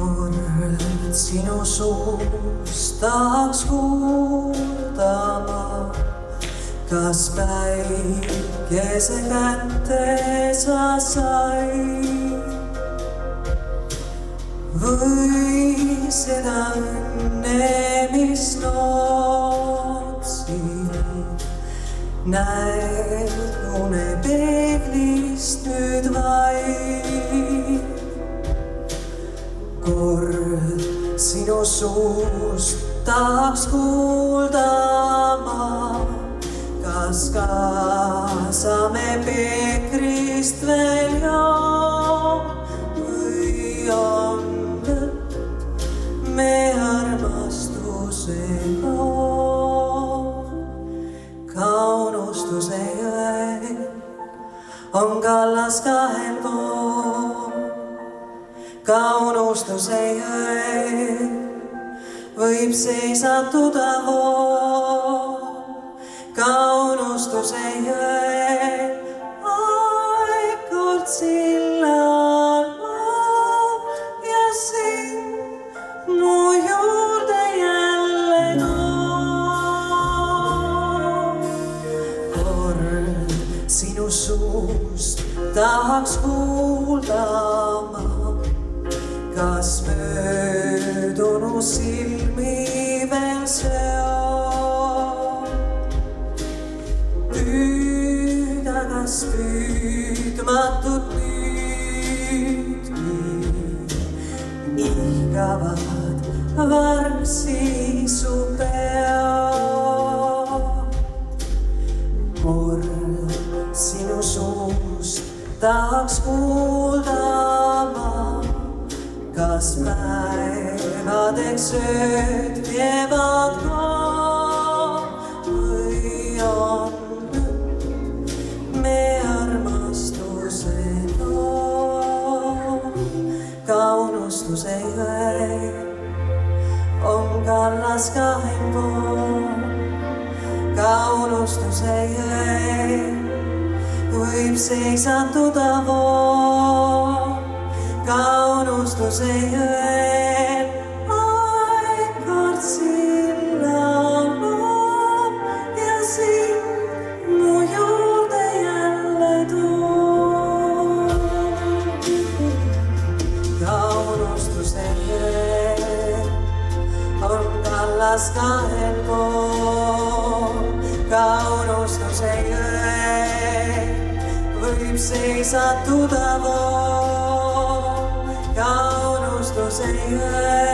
kord sinu suust tahaks kuuldama, kas päikese kätte sa said või seda õnne, mis lootsid. Näed unepeeglist nüüd vaid, kord sinu suust tahaks kuuldama, kas kaasame peekrist veel joo või on lõpp me armastuse loo. Ka unustuse jõel on kallas kahel pool, ka unustuse jõel võib seisatuda vool, ka unustuse jõel aeg kord sillal loob ja sind mu juurde jälle toob. Kord sinu suust tahaks kuuldama, kas möödunu silmi veel seob. Püüda kas püüdmatut püüdki, ihkavad vargsi su peo. Kord sinu suust tahaks kuuldama, kas päevadeks ööd vievad koos või on me armastuse loo. Ka unustuse jõel on kallas kahel pool, ka unustuse jõel võib seisatuda vool, ka unustuse jõel aeg kord sillal loob ja sind mu juurde jälle toob. Ka unustuse jõel on kallas kahel pool, ka unustuse jõel võib seisatuda vool, ka unustuse jõel